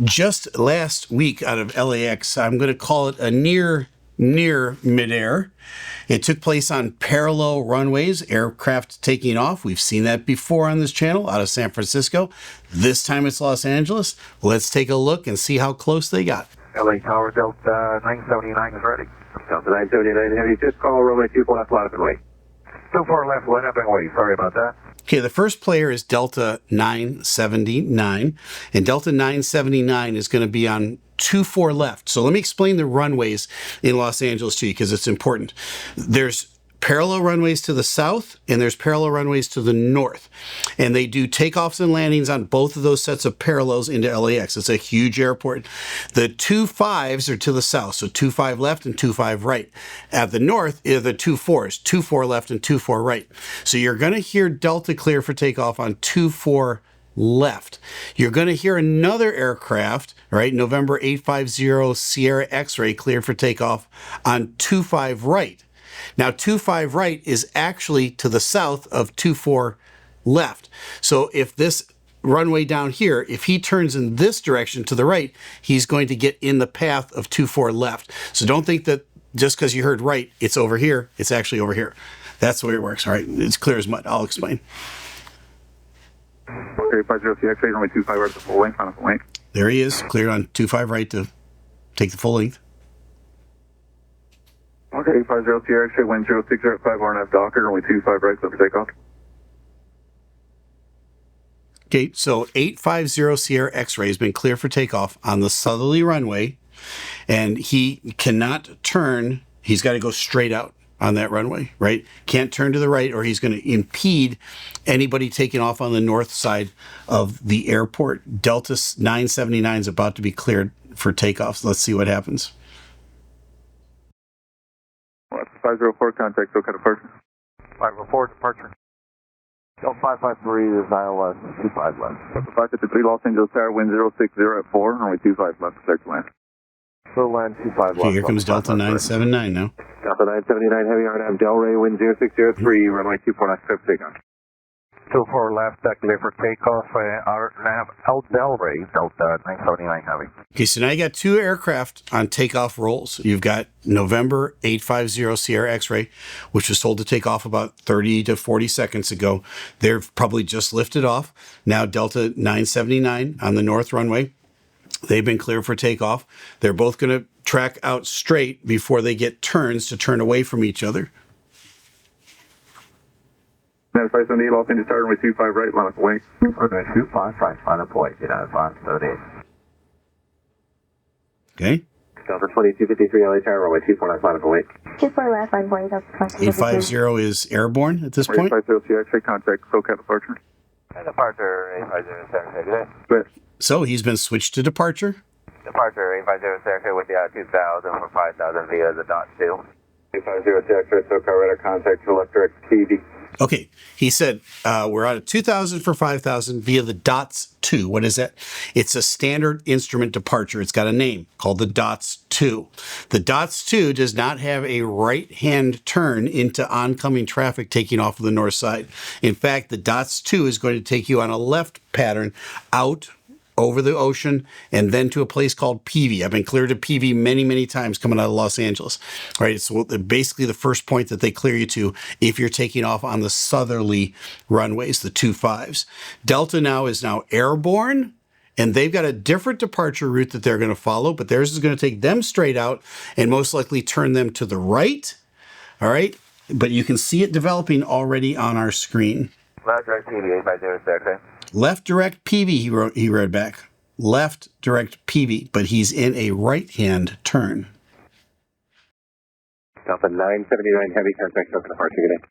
just last week out of LAX, I'm going to call it a near midair. It took place on parallel runways, aircraft taking off. We've seen that before on this channel out of San Francisco. This time it's Los Angeles. Let's take a look and see how close they got. LA Tower, Delta 979 is ready. Delta 979 heavy, just call runway 24 left, line up and wait. 24 left, line up and wait. Sorry about that. Okay, the first player is Delta 979, and Delta 979 is going to be on 24 left. So let me explain the runways in Los Angeles to you because it's important. There's parallel runways to the south and there's parallel runways to the north. And they do takeoffs and landings on both of those sets of parallels into LAX. It's a huge airport. The 25s are to the south, so 25 left and 25 right. At the north are the 24s, 24 left and 24 right. So you're going to hear Delta clear for takeoff on 24 left. You're going to hear another aircraft, right? November 850 Sierra X-ray cleared for takeoff on 25 right. Now, 25 right is actually to the south of 24 left. So if this runway down here, if he turns in this direction to the right, he's going to get in the path of 24 left. So don't think that just because you heard right, it's over here. It's actually over here. That's the way it works. All right. It's clear as mud. I'll explain. Okay, 50 X-ray, runway 25 right to full length, on a full length. There he is, cleared on 25 right to take the full length. Okay, 50 Sierra X-ray, wind 0605 RNF Docker, runway 25 right, clear for takeoff. Okay, so 850 Sierra X-ray has been cleared for takeoff on the southerly runway, and he cannot turn. He's got to go straight out on that runway, right? Can't turn to the right or he's going to impede anybody taking off on the north side of the airport. Delta 979 is about to be cleared for takeoff. So let's see what happens. 504 contact, SoCal departure. 504 departure. Delta 553 is ILS 25 left. Delta 553 Los Angeles Tower, wind 060 at 4, runway 25 left, clear to land. So land 25 left. Okay, here comes Delta 979 now. Delta 979 heavy RNAV Delray, wind 0603, runway 24 left, clear for takeoff. 24 left, clear for takeoff, RNAV L Delray, Delta 979 heavy. Okay, so now you got two aircraft on takeoff rolls. You've got November 850 Sierra X-ray, which was told to take off about 30 to 40 seconds ago. They're probably just lifted off. Now Delta 979 on the north runway. They've been cleared for takeoff. They're both going to track out straight before they get turns to turn away from each other. 578 Los Angeles Tower, runway 25 right, line up away. Runway 25 right, line up away, get out of 538. Okay. Delta 2253 LA Tower, runway 24 left, line up away. 24 left, line point, Delta 850 is airborne at this point. 850 CX, contact SoCal departure. Departure 850 good day. Good. So he's been switched to departure. Departure 850 with the 2000 for 5000 via the dot 2. 850 CX, SoCal radar contact to left direct TV. Okay, he said we're out of 2,000 for 5,000 via the DOTS 2. What is that? It's a standard instrument departure. It's got a name called the DOTS 2. The DOTS 2 does not have a right-hand turn into oncoming traffic taking off of the north side. In fact, the DOTS 2 is going to take you on a left pattern out over the ocean and then to a place called PV. I've been cleared to PV many, many times coming out of Los Angeles. All right, so basically the first point that they clear you to if you're taking off on the southerly runways, the 25s. Delta now is airborne, and they've got a different departure route that they're going to follow, but theirs is going to take them straight out and most likely turn them to the right. All right, but you can see it developing already on our screen. Left direct TV 850 okay. Left direct PV, he wrote back. Left direct PV, but he's in a right-hand turn. Delta 979 heavy contact SoCal departure, good day.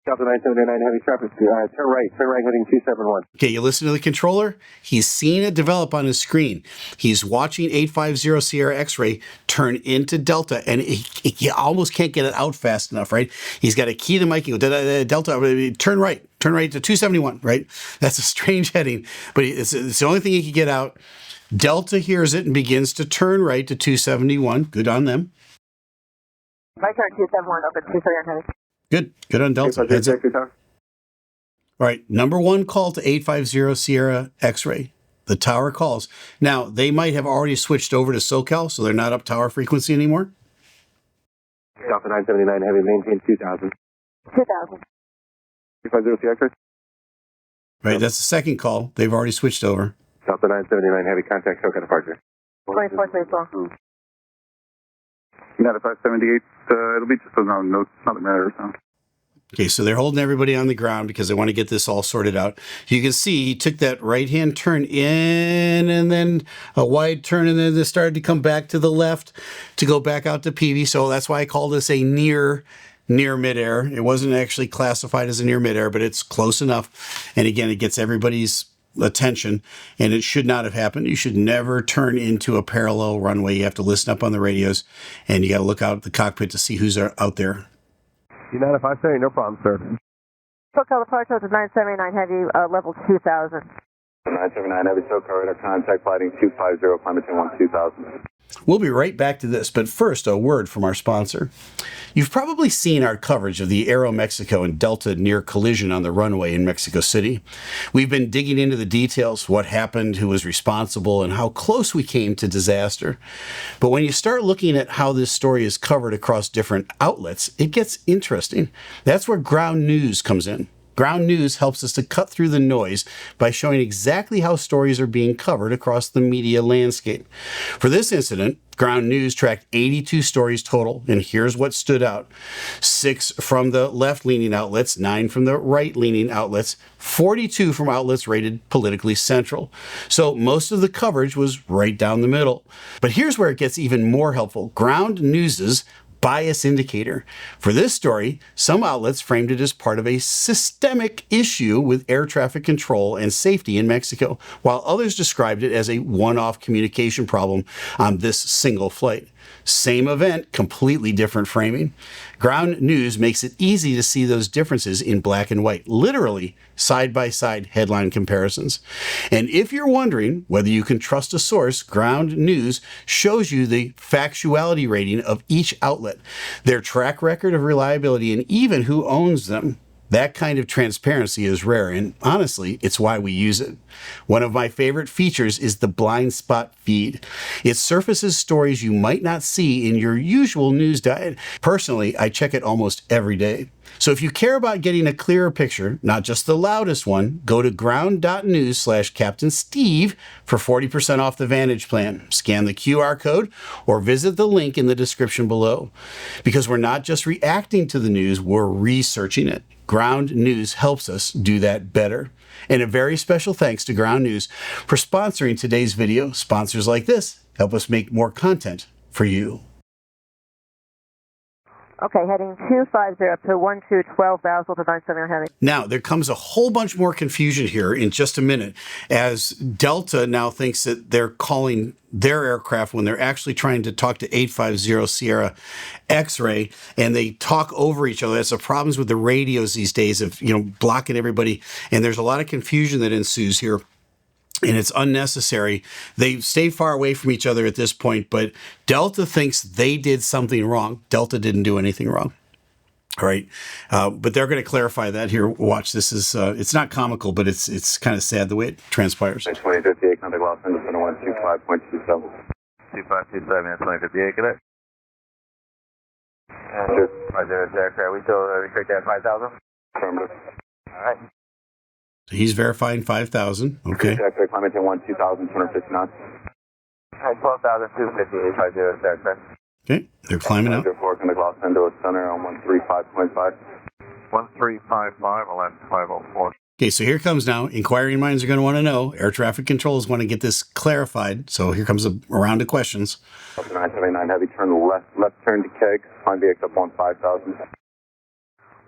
Delta 979 heavy traffic, turn right heading 271. Okay, you listen to the controller. He's seeing it develop on his screen. He's watching 850 Sierra X-ray turn into Delta, and he almost can't get it out fast enough, right? He's got to key the mic and go, Delta, turn right to 271, right? That's a strange heading, but it's the only thing he can get out. Delta hears it and begins to turn right to 271. Good on them. Right turn 271, open 231 heavy. Good on Delta. Heads up. All right, number one call to 850 Sierra X-ray. The tower calls. Now, they might have already switched over to SoCal, so they're not up tower frequency anymore. Delta 979 Heavy, maintain 2000. 2000. 250 X-ray. Right, that's the second call. They've already switched over. Delta 979 Heavy, contact SoCal departure. 2434. United 578, it'll be just no, not a matter. So. Okay, so they're holding everybody on the ground because they want to get this all sorted out. You can see he took that right-hand turn in and then a wide turn, and then they started to come back to the left to go back out to PV. So that's why I call this a near midair. It wasn't actually classified as a near midair, but it's close enough. And again, it gets everybody's attention, and it should not have happened. You should never turn into a parallel runway. You have to listen up on the radios, and you got to look out at the cockpit to see who's out there. United 578, no problem, sir. SoCal departure to 979 Heavy, level 2000. 979 Heavy, SoCal radar contact, flighting 250, climate 2000. We'll be right back to this, but first, a word from our sponsor. You've probably seen our coverage of the Aeromexico and Delta near collision on the runway in Mexico City. We've been digging into the details, what happened, who was responsible, and how close we came to disaster. But when you start looking at how this story is covered across different outlets, it gets interesting. That's where ground news comes in. Ground news helps us to cut through the noise by showing exactly how stories are being covered across the media landscape. For this incident, ground news tracked 82 stories total, and here's what stood out. 6 from the left-leaning outlets, 9 from the right-leaning outlets, 42 from outlets rated politically central. So most of the coverage was right down the middle. But here's where it gets even more helpful. Ground news's bias indicator. For this story, some outlets framed it as part of a systemic issue with air traffic control and safety in Mexico, while others described it as a one-off communication problem on this single flight. Same event, completely different framing. Ground news makes it easy to see those differences in black and white, literally side-by-side headline comparisons. And if you're wondering whether you can trust a source, ground news shows you the factuality rating of each outlet, their track record of reliability, and even who owns them. That kind of transparency is rare, and honestly, it's why we use it. One of my favorite features is the blind spot feed. It surfaces stories you might not see in your usual news diet. Personally, I check it almost every day. So if you care about getting a clearer picture, not just the loudest one, go to ground.news/Captain Steeeve for 40% off the Vantage plan. Scan the QR code or visit the link in the description below. Because we're not just reacting to the news, we're researching it. Ground News helps us do that better. And a very special thanks to Ground News for sponsoring today's video. Sponsors like this help us make more content for you. Okay, heading 250 to 1212 Basel to 979 Heavy. Now, there comes a whole bunch more confusion here in just a minute, as Delta now thinks that they're calling their aircraft when they're actually trying to talk to 850 Sierra X-ray, and they talk over each other. That's the problems with the radios these days of, blocking everybody, and there's a lot of confusion that ensues here. And it's unnecessary. They stay far away from each other at this point, but Delta thinks they did something wrong. Delta didn't do anything wrong. All right. But they're going to clarify that here. Watch. This is, it's not comical, but it's kind of sad the way it transpires. 2058, contact Los Angeles, 125.27. 2527, 2058, connect. And 50 aircraft, we still restrict at 5,000? Affirmative. All right. He's verifying 5,000. Okay. X-ray, climate 2000, 250 knots. All right, 12,250, 50 aircraft. Okay, they're climbing up. 4, contact Los Angeles Center on 135.5. 1355, I'll 504. Okay, so here comes now. Inquiring minds are going to want to know. Air traffic controls want to get this clarified. So here comes a round of questions. 979 Heavy, turn left turn to keg, climb VX up 15,000.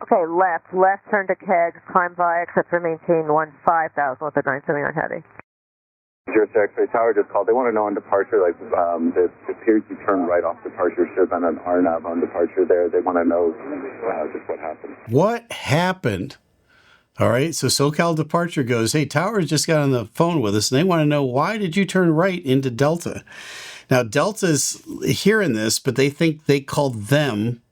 Okay, left turn to kegs, climb via except for maintain 5000 with the 979 Heavy. Zero X-ray tower just called. They want to know on departure, like it appears you turned right off departure. Should have been an RNAV on departure there. They want to know just what happened. What happened? All right, so SoCal Departure goes, hey, Towers just got on the phone with us, and they want to know, why did you turn right into Delta? Now, Delta's hearing this, but they think they called them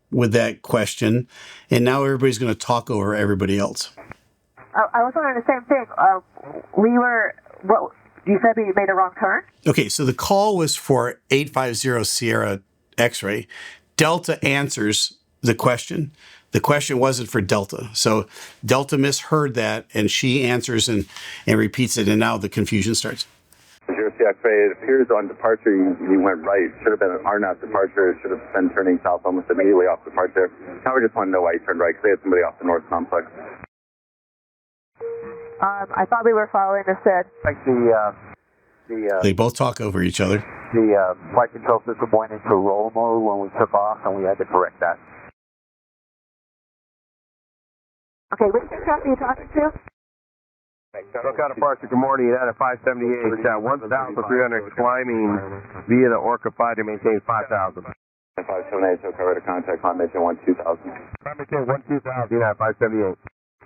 with that question, and now everybody's going to talk over everybody else. I was wondering the same thing. You said we made a wrong turn? Okay, so the call was for 850 Sierra X-ray. Delta answers the question. The question wasn't for Delta. So Delta misheard that, and she answers and repeats it, and now the confusion starts. 0 X-ray, it appears on departure you went right. Should have been an RNAV departure. Should have been turning south almost immediately off departure. Now we just want to know why you turned right, because they had somebody off the north complex. I thought we were following the set. They both talk over each other. The flight control system went into roll mode when we took off, and we had to correct that. Okay, which aircraft are you talking to? SoCal departure, good morning, United 578, 1,300 climbing via the Orca 5 to maintain 5,000. 578, SoCal ready to contact, climb maintain 12000. Climb maintain 12000, United 578.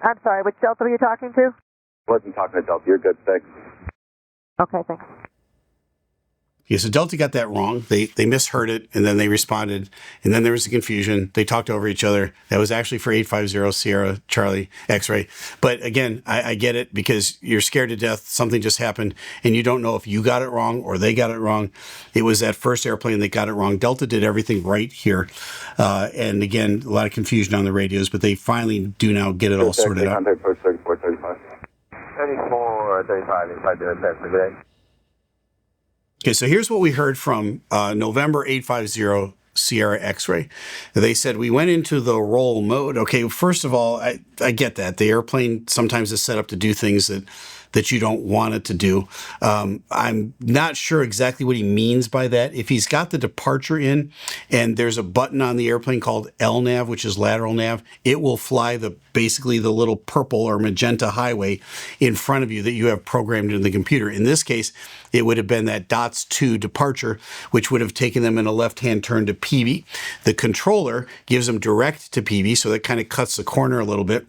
I'm sorry, which Delta were you talking to? Wasn't talking to Delta, you're good, thanks. Okay, thanks. Yeah, so Delta got that wrong. They misheard it, and then they responded, and then there was a confusion. They talked over each other. That was actually for 850 Sierra Charlie X-ray. But again, I get it, because you're scared to death. Something just happened, and you don't know if you got it wrong or they got it wrong. It was that first airplane that got it wrong. Delta did everything right here. And again, a lot of confusion on the radios, but they finally do now get it all sorted out. Contact approach 3435. 3435, inside the test today. Okay, so here's what we heard from November 850 Sierra X-ray. They said we went into the roll mode. Okay, first of all, I get that. The airplane sometimes is set up to do things that you don't want it to do. I'm not sure exactly what he means by that. If he's got the departure in and there's a button on the airplane called LNAV, which is lateral nav, it will fly basically the little purple or magenta highway in front of you that you have programmed in the computer. In this case, it would have been that DOTS 2 departure, which would have taken them in a left-hand turn to PV. The controller gives them direct to PV, so that kind of cuts the corner a little bit.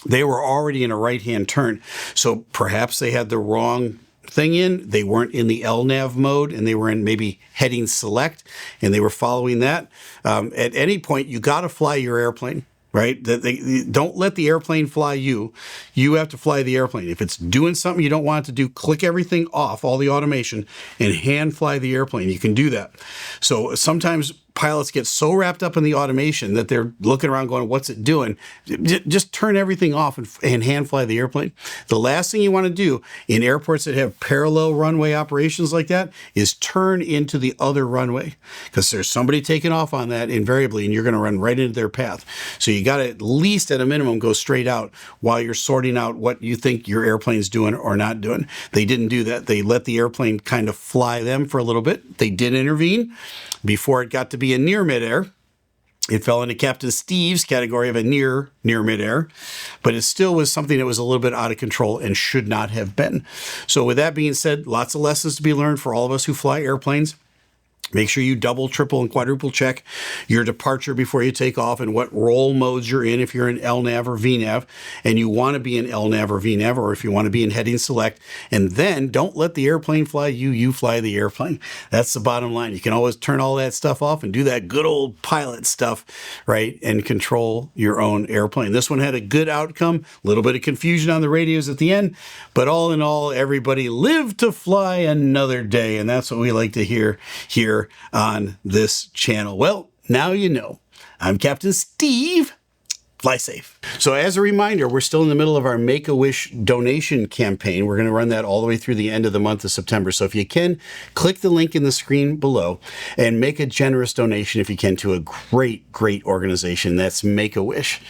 They were already in a right-hand turn, so perhaps they had the wrong thing in. They weren't in the LNAV mode, and they were in maybe heading select, and they were following that. At any point, you got to fly your airplane, right? Don't let the airplane fly you. You have to fly the airplane. If it's doing something you don't want it to do, click everything off, all the automation, and hand fly the airplane. You can do that. So sometimes pilots get so wrapped up in the automation that they're looking around going, what's it doing? Just turn everything off and hand fly the airplane. The last thing you want to do in airports that have parallel runway operations like that is turn into the other runway, because there's somebody taking off on that invariably, and you're going to run right into their path. So you got to at least at a minimum go straight out while you're sorting out what you think your airplane's doing or not doing. They didn't do that. They let the airplane kind of fly them for a little bit. They did intervene before it got to be a near midair. It fell into Captain Steeve's category of a near midair, but it still was something that was a little bit out of control and should not have been. So with that being said, lots of lessons to be learned for all of us who fly airplanes. Make sure you double, triple, and quadruple check your departure before you take off and what roll modes you're in if you're in LNAV or VNAV, and you want to be in LNAV or VNAV, or if you want to be in heading select. And then don't let the airplane fly you, you fly the airplane. That's the bottom line. You can always turn all that stuff off and do that good old pilot stuff, right, and control your own airplane. This one had a good outcome, a little bit of confusion on the radios at the end, but all in all, everybody lived to fly another day, and that's what we like to hear here on this channel. Well, now you know. I'm Captain Steeeve. Fly safe. So as a reminder, we're still in the middle of our Make-A-Wish donation campaign. We're going to run that all the way through the end of the month of September. So if you can, click the link in the screen below and make a generous donation if you can to a great organization. That's Make-A-Wish.